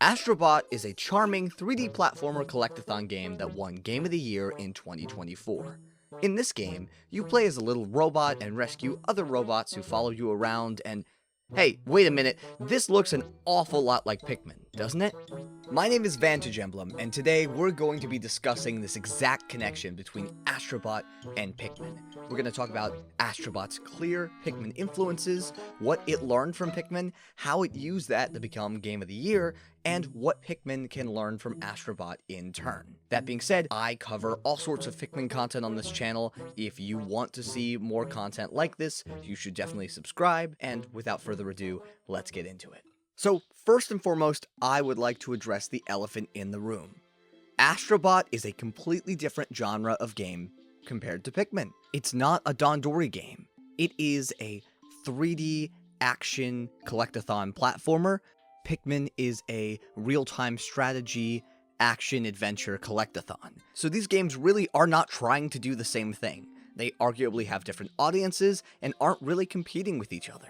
Astrobot is a charming 3D platformer collectathon game that won Game of the Year in 2024. In this game, you play as a little robot and rescue other robots who follow you around and... Hey, wait a minute, this looks an awful lot like Pikmin, doesn't it? My name is Vantage Emblem, and today we're going to be discussing this exact connection between Astrobot and Pikmin. We're going to talk about Astrobot's clear Pikmin influences, what it learned from Pikmin, how it used that to become Game of the Year, and what Pikmin can learn from Astrobot in turn. That being said, I cover all sorts of Pikmin content on this channel. If you want to see more content like this, you should definitely subscribe, and without further ado, let's get into it. So, first and foremost, I would like to address the elephant in the room. Astrobot is a completely different genre of game compared to Pikmin. It's not a Dandori game. It is a 3D action collectathon platformer. Pikmin is a real-time strategy action-adventure collectathon. So these games really are not trying to do the same thing. They arguably have different audiences and aren't really competing with each other.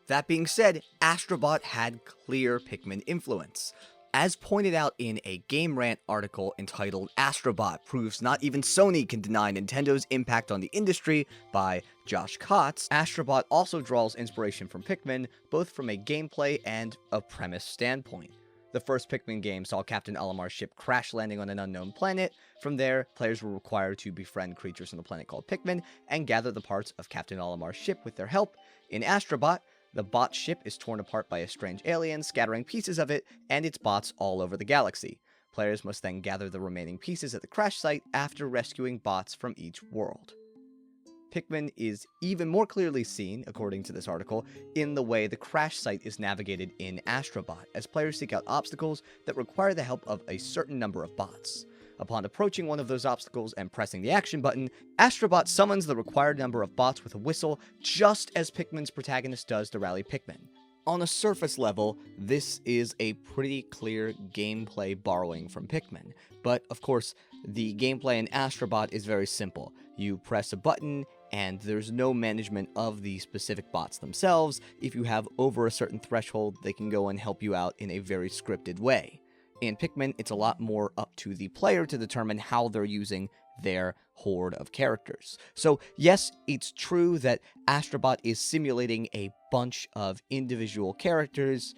That being said, Astrobot had clear Pikmin influence. As pointed out in a Game Rant article entitled Astrobot Proves Not Even Sony Can Deny Nintendo's Impact on the Industry by Josh Kotz, Astrobot also draws inspiration from Pikmin, both from a gameplay and a premise standpoint. The first Pikmin game saw Captain Olimar's ship crash landing on an unknown planet. From there, players were required to befriend creatures on the planet called Pikmin and gather the parts of Captain Olimar's ship with their help. In Astrobot, the bot ship is torn apart by a strange alien, scattering pieces of it and its bots all over the galaxy. Players must then gather the remaining pieces at the crash site after rescuing bots from each world. Pikmin is even more clearly seen, according to this article, in the way the crash site is navigated in Astrobot, as players seek out obstacles that require the help of a certain number of bots. Upon approaching one of those obstacles and pressing the action button, Astrobot summons the required number of bots with a whistle, just as Pikmin's protagonist does to rally Pikmin. On a surface level, this is a pretty clear gameplay borrowing from Pikmin, but of course, the gameplay in Astrobot is very simple. You press a button, and there's no management of the specific bots themselves. If you have over a certain threshold, they can go and help you out in a very scripted way. In Pikmin, it's a lot more up to the player to determine how they're using their horde of characters. So yes, it's true that Astrobot is simulating a bunch of individual characters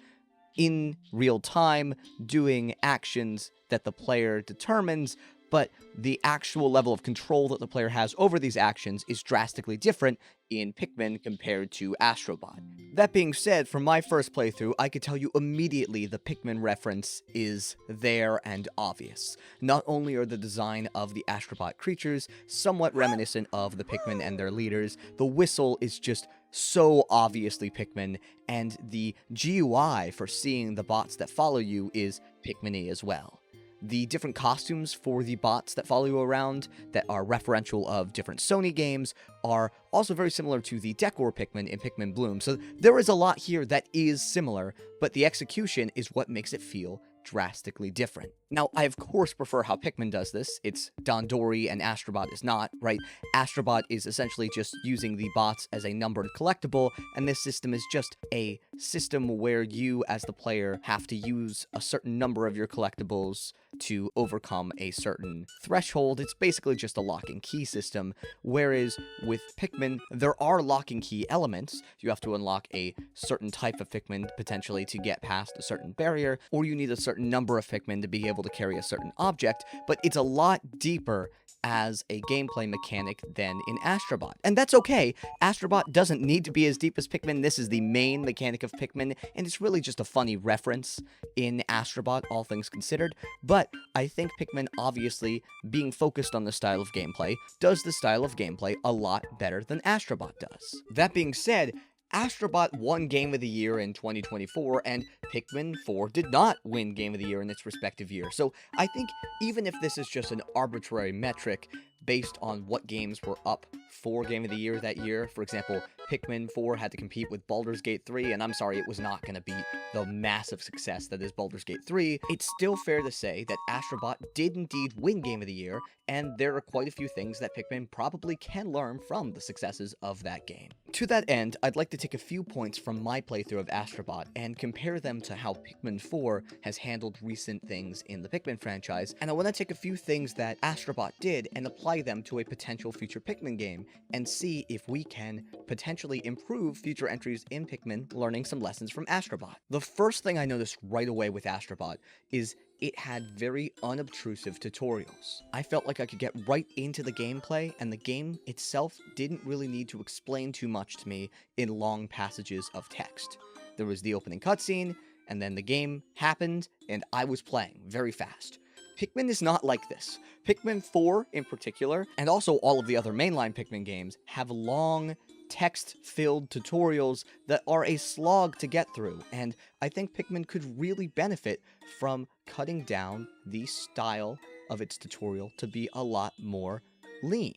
in real time, doing actions that the player determines, but the actual level of control that the player has over these actions is drastically different in Pikmin compared to Astrobot. That being said, from my first playthrough, I could tell you immediately the Pikmin reference is there and obvious. Not only are the design of the Astrobot creatures somewhat reminiscent of the Pikmin and their leaders, the whistle is just so obviously Pikmin, and the GUI for seeing the bots that follow you is Pikmin-y as well. The different costumes for the bots that follow you around that are referential of different Sony games are also very similar to the decor Pikmin in Pikmin Bloom, so there is a lot here that is similar, but the execution is what makes it feel drastically different. Now, I of course prefer how Pikmin does this. It's Dandori and Astrobot is not, right? Astrobot is essentially just using the bots as a numbered collectible, and this system is just a system where you, as the player, have to use a certain number of your collectibles to overcome a certain threshold. It's basically just a lock and key system, whereas with Pikmin, there are lock and key elements. You have to unlock a certain type of Pikmin, potentially, to get past a certain barrier, or you need a certain number of Pikmin to be able to carry a certain object, but it's a lot deeper as a gameplay mechanic than in Astrobot. And that's okay. Astrobot doesn't need to be as deep as Pikmin. This is the main mechanic of Pikmin, and it's really just a funny reference in Astrobot, all things considered. But I think Pikmin, obviously, being focused on the style of gameplay, does the style of gameplay a lot better than Astrobot does. That being said, Astrobot won Game of the Year in 2024, and Pikmin 4 did not win Game of the Year in its respective year. So I think even if this is just an arbitrary metric based on what games were up 4 Game of the Year that year. For example, Pikmin 4 had to compete with Baldur's Gate 3, and I'm sorry, it was not going to beat the massive success that is Baldur's Gate 3. It's still fair to say that Astrobot did indeed win Game of the Year, and there are quite a few things that Pikmin probably can learn from the successes of that game. To that end, I'd like to take a few points from my playthrough of Astrobot and compare them to how Pikmin 4 has handled recent things in the Pikmin franchise, and I want to take a few things that Astrobot did and apply them to a potential future Pikmin game, and see if we can potentially improve future entries in Pikmin, learning some lessons from Astrobot. The first thing I noticed right away with Astrobot is it had very unobtrusive tutorials. I felt like I could get right into the gameplay, and the game itself didn't really need to explain too much to me in long passages of text. There was the opening cutscene, and then the game happened, and I was playing very fast. Pikmin is not like this. Pikmin 4 in particular, and also all of the other mainline Pikmin games, have long, text-filled tutorials that are a slog to get through, and I think Pikmin could really benefit from cutting down the style of its tutorial to be a lot more lean.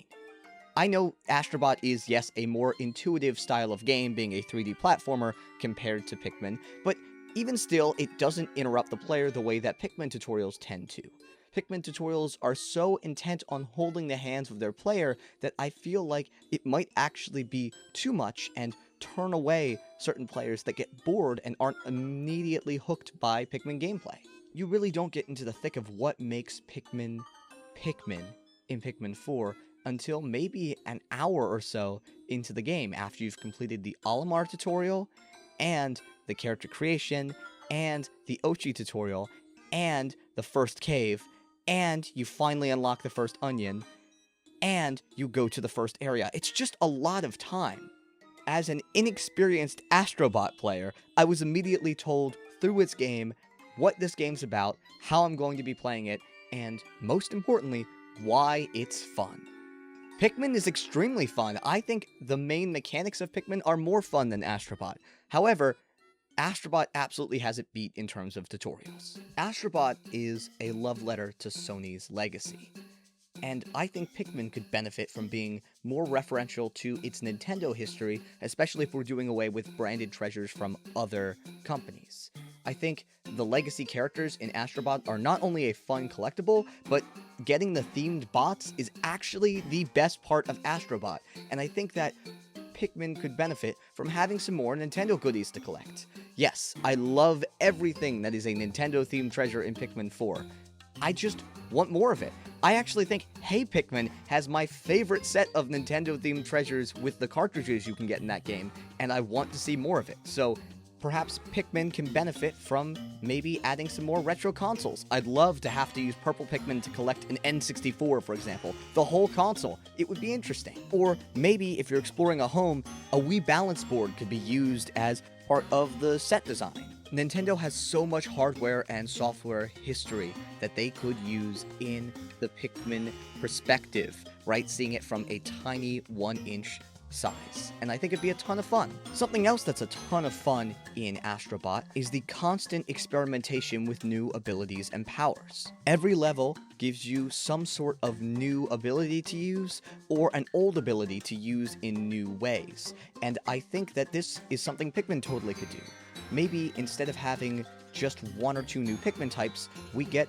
I know Astrobot is, yes, a more intuitive style of game, being a 3D platformer compared to Pikmin, but even still, it doesn't interrupt the player the way that Pikmin tutorials tend to. Pikmin tutorials are so intent on holding the hands of their player that I feel like it might actually be too much and turn away certain players that get bored and aren't immediately hooked by Pikmin gameplay. You really don't get into the thick of what makes Pikmin in Pikmin 4 until maybe an hour or so into the game, after you've completed the Olimar tutorial, and the character creation, and the Ochi tutorial, and the first cave, and you finally unlock the first onion, and you go to the first area. It's just a lot of time. As an inexperienced Astrobot player, I was immediately told through its game what this game's about, how I'm going to be playing it, and most importantly, why it's fun. Pikmin is extremely fun. I think the main mechanics of Pikmin are more fun than Astrobot. However, Astrobot absolutely has it beat in terms of tutorials. Astrobot is a love letter to Sony's legacy, and I think Pikmin could benefit from being more referential to its Nintendo history, especially if we're doing away with branded treasures from other companies. I think the legacy characters in Astrobot are not only a fun collectible, but getting the themed bots is actually the best part of Astrobot, and I think that Pikmin could benefit from having some more Nintendo goodies to collect. Yes, I love everything that is a Nintendo-themed treasure in Pikmin 4. I just want more of it. I actually think Hey Pikmin has my favorite set of Nintendo-themed treasures with the cartridges you can get in that game, and I want to see more of it. So perhaps Pikmin can benefit from maybe adding some more retro consoles. I'd love to have to use Purple Pikmin to collect an N64, for example. The whole console. It would be interesting. Or maybe if you're exploring a home, a Wii balance board could be used as part of the set design. Nintendo has so much hardware and software history that they could use in the Pikmin perspective, right? Seeing it from a tiny 1-inch size, and I think it'd be a ton of fun. Something else that's a ton of fun in Astrobot is the constant experimentation with new abilities and powers. Every level gives you some sort of new ability to use, or an old ability to use in new ways, and I think that this is something Pikmin totally could do. Maybe instead of having just 1 or 2 new Pikmin types, we get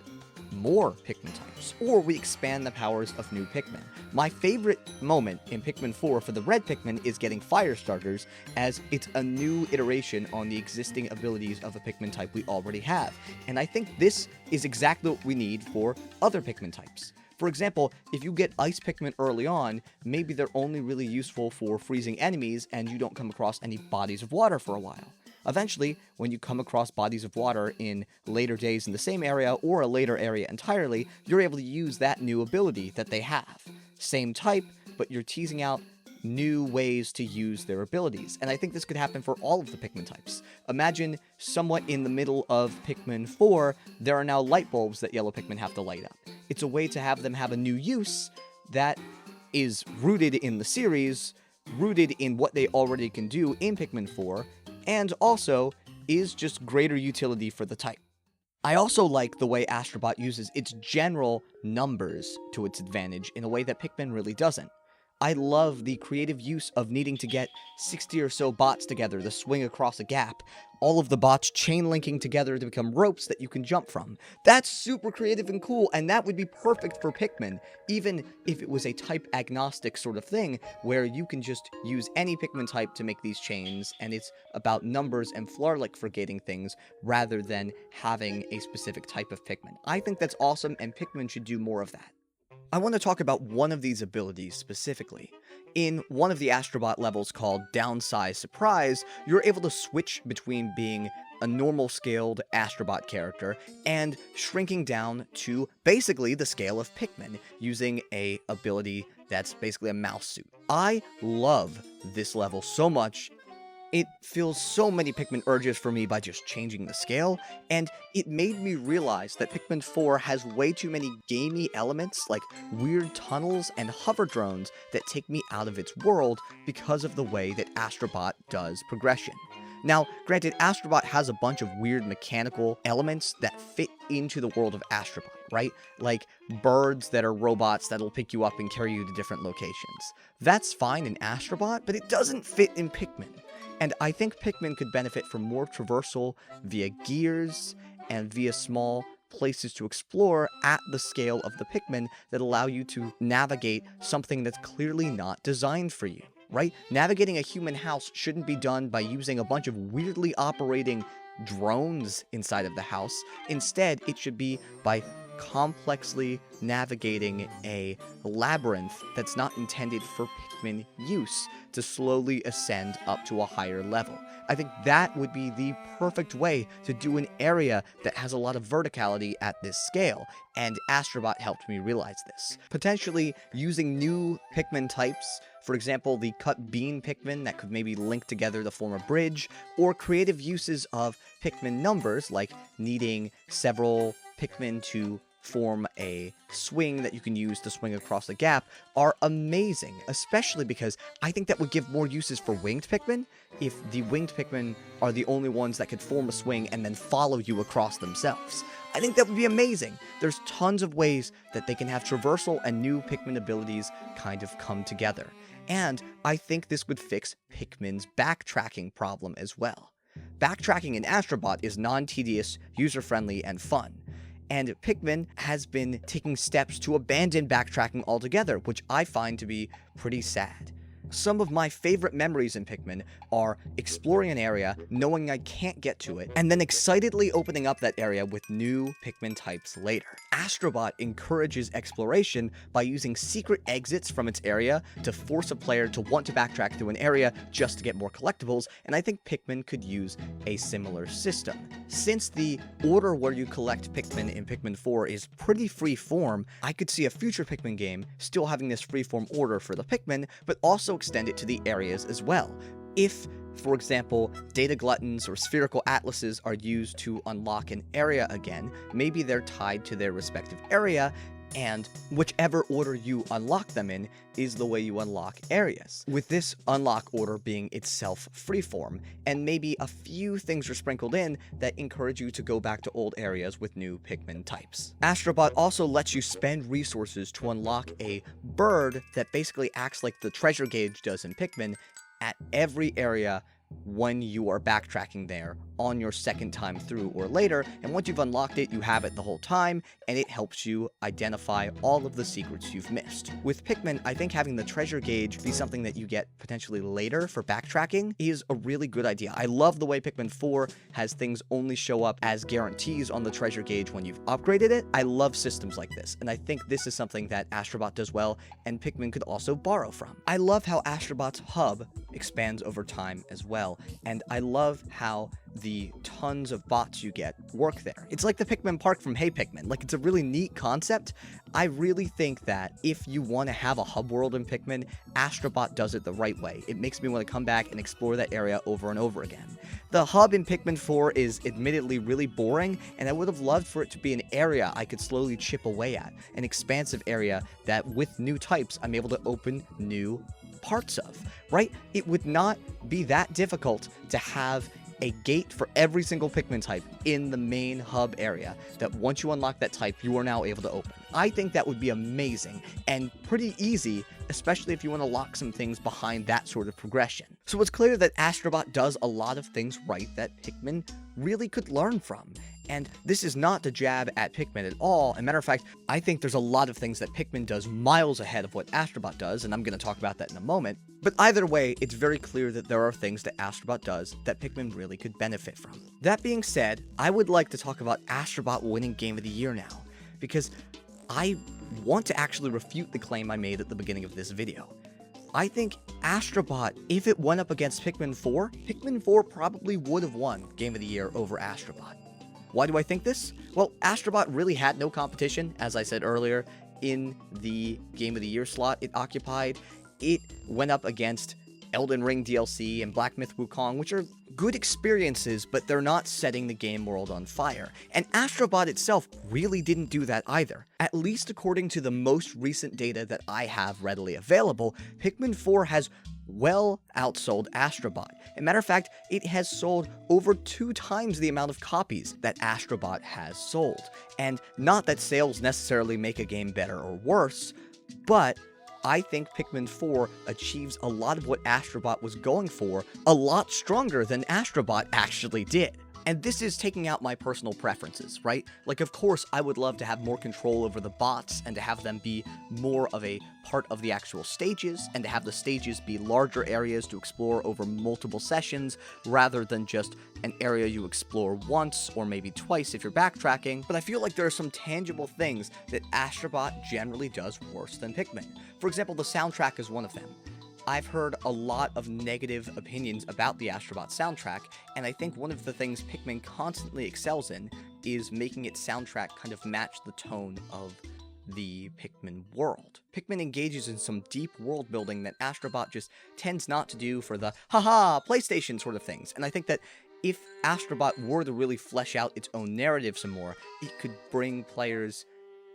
more Pikmin types, or we expand the powers of new Pikmin. My favorite moment in Pikmin 4 for the red Pikmin is getting fire starters, as it's a new iteration on the existing abilities of a Pikmin type we already have, and I think this is exactly what we need for other Pikmin types. For example, if you get Ice Pikmin early on, maybe they're only really useful for freezing enemies and you don't come across any bodies of water for a while. Eventually, when you come across bodies of water in later days in the same area or a later area entirely, you're able to use that new ability that they have. Same type, but you're teasing out new ways to use their abilities, and I think this could happen for all of the Pikmin types. Imagine somewhat in the middle of Pikmin 4, there are now light bulbs that yellow Pikmin have to light up. It's a way to have them have a new use that is rooted in the series, rooted in what they already can do in Pikmin 4, and also is just greater utility for the type. I also like the way Astrobot uses its general numbers to its advantage in a way that Pikmin really doesn't. I love the creative use of needing to get 60 or so bots together to swing across a gap, all of the bots chain linking together to become ropes that you can jump from. That's super creative and cool, and that would be perfect for Pikmin, even if it was a type agnostic sort of thing, where you can just use any Pikmin type to make these chains, and it's about numbers and Flarlick for gating things, rather than having a specific type of Pikmin. I think that's awesome, and Pikmin should do more of that. I want to talk about one of these abilities specifically. In one of the Astrobot levels called Downsize Surprise, you're able to switch between being a normal scaled Astrobot character and shrinking down to basically the scale of Pikmin, using a ability that's basically a mouse suit. I love this level so much. It fills so many Pikmin urges for me by just changing the scale, and it made me realize that Pikmin 4 has way too many gamey elements, like weird tunnels and hover drones, that take me out of its world because of the way that Astrobot does progression. Now, granted, Astrobot has a bunch of weird mechanical elements that fit into the world of Astrobot, right? Like birds that are robots that'll pick you up and carry you to different locations. That's fine in Astrobot, but it doesn't fit in Pikmin. And I think Pikmin could benefit from more traversal via gears and via small places to explore at the scale of the Pikmin that allow you to navigate something that's clearly not designed for you, right? Navigating a human house shouldn't be done by using a bunch of weirdly operating drones inside of the house. Instead, it should be by complexly navigating a labyrinth that's not intended for Pikmin use to slowly ascend up to a higher level. I think that would be the perfect way to do an area that has a lot of verticality at this scale, and Astrobot helped me realize this. Potentially using new Pikmin types, for example, the cut bean Pikmin that could maybe link together to form a bridge, or creative uses of Pikmin numbers, like needing several Pikmin to form a swing that you can use to swing across the gap, are amazing, especially because I think that would give more uses for winged Pikmin if the winged Pikmin are the only ones that could form a swing and then follow you across themselves. I think that would be amazing. There's tons of ways that they can have traversal and new Pikmin abilities kind of come together. And I think this would fix Pikmin's backtracking problem as well. Backtracking in Astrobot is non-tedious, user-friendly, and fun. And Pikmin has been taking steps to abandon backtracking altogether, which I find to be pretty sad. Some of my favorite memories in Pikmin are exploring an area, knowing I can't get to it, and then excitedly opening up that area with new Pikmin types later. Astrobot encourages exploration by using secret exits from its area to force a player to want to backtrack through an area just to get more collectibles, and I think Pikmin could use a similar system. Since the order where you collect Pikmin in Pikmin 4 is pretty free form, I could see a future Pikmin game still having this freeform order for the Pikmin, but also extend it to the areas as well. If, for example, data gluttons or spherical atlases are used to unlock an area again, maybe they're tied to their respective area, and whichever order you unlock them in is the way you unlock areas, with this unlock order being itself freeform, and maybe a few things are sprinkled in that encourage you to go back to old areas with new Pikmin types. Astrobot also lets you spend resources to unlock a bird that basically acts like the treasure gauge does in Pikmin at every area when you are backtracking there on your second time through or later, and once you've unlocked it, you have it the whole time, and it helps you identify all of the secrets you've missed. With Pikmin, I think having the treasure gauge be something that you get potentially later for backtracking is a really good idea. I love the way Pikmin 4 has things only show up as guarantees on the treasure gauge when you've upgraded it. I love systems like this, and I think this is something that Astrobot does well, and Pikmin could also borrow from. I love how Astrobot's hub expands over time as well, and I love how the tons of bots you get work there. It's like the Pikmin Park from Hey Pikmin. Like, it's a really neat concept. I really think that if you want to have a hub world in Pikmin, Astrobot does it the right way. It makes me want to come back and explore that area over and over again. The hub in Pikmin 4 is admittedly really boring, and I would have loved for it to be an area I could slowly chip away at, an expansive area that with new types I'm able to open new parts of, right? It would not be that difficult to have a gate for every single Pikmin type in the main hub area that once you unlock that type, you are now able to open. I think that would be amazing and pretty easy, especially if you want to lock some things behind that sort of progression. So it's clear that Astrobot does a lot of things right that Pikmin really could learn from. And this is not to jab at Pikmin at all. As a matter of fact, I think there's a lot of things that Pikmin does miles ahead of what Astrobot does, and I'm going to talk about that in a moment. But either way, it's very clear that there are things that Astrobot does that Pikmin really could benefit from. That being said, I would like to talk about Astrobot winning Game of the Year now, because I want to actually refute the claim I made at the beginning of this video. I think Astrobot, if it went up against Pikmin 4 probably would have won Game of the Year over Astrobot. Why do I think this? Well, Astrobot really had no competition, as I said earlier, in the Game of the Year slot it occupied. It went up against Elden Ring DLC and Black Myth Wukong, which are good experiences, but they're not setting the game world on fire. And Astrobot itself really didn't do that either. At least according to the most recent data that I have readily available, Pikmin 4 has well outsold Astrobot. As a matter of fact, it has sold over 2 times the amount of copies that Astrobot has sold. And not that sales necessarily make a game better or worse, but I think Pikmin 4 achieves a lot of what Astrobot was going for a lot stronger than Astrobot actually did. And this is taking out my personal preferences, right? Like, of course, I would love to have more control over the bots and to have them be more of a part of the actual stages and to have the stages be larger areas to explore over multiple sessions rather than just an area you explore once or maybe twice if you're backtracking. But I feel like there are some tangible things that Astrobot generally does worse than Pikmin. For example, the soundtrack is one of them. I've heard a lot of negative opinions about the Astrobot soundtrack, and I think one of the things Pikmin constantly excels in is making its soundtrack kind of match the tone of the Pikmin world. Pikmin engages in some deep world building that Astrobot just tends not to do for the haha PlayStation sort of things, and I think that if Astrobot were to really flesh out its own narrative some more, it could bring players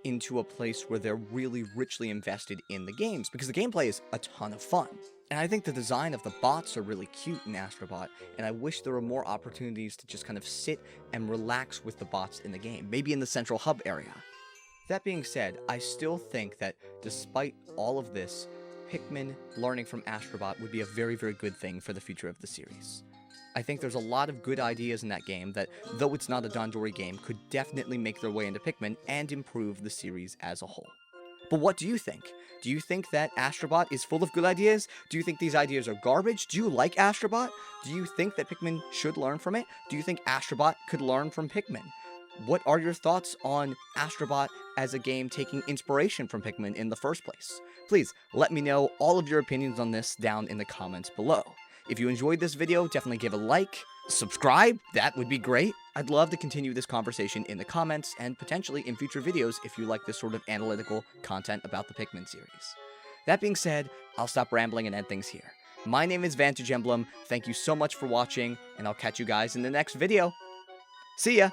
into a place where they're really richly invested in the games, because the gameplay is a ton of fun. And I think the design of the bots are really cute in Astrobot, and I wish there were more opportunities to just kind of sit and relax with the bots in the game, maybe in the central hub area. That being said, I still think that despite all of this, Pikmin learning from Astrobot would be a very, very good thing for the future of the series. I think there's a lot of good ideas in that game that, though it's not a Dandori game, could definitely make their way into Pikmin and improve the series as a whole. But what do you think? Do you think that Astrobot is full of good ideas? Do you think these ideas are garbage? Do you like Astrobot? Do you think that Pikmin should learn from it? Do you think Astrobot could learn from Pikmin? What are your thoughts on Astrobot as a game taking inspiration from Pikmin in the first place? Please let me know all of your opinions on this down in the comments below. If you enjoyed this video, definitely give a like, subscribe, that would be great. I'd love to continue this conversation in the comments and potentially in future videos if you like this sort of analytical content about the Pikmin series. That being said, I'll stop rambling and end things here. My name is Vantage Emblem, thank you so much for watching, and I'll catch you guys in the next video. See ya!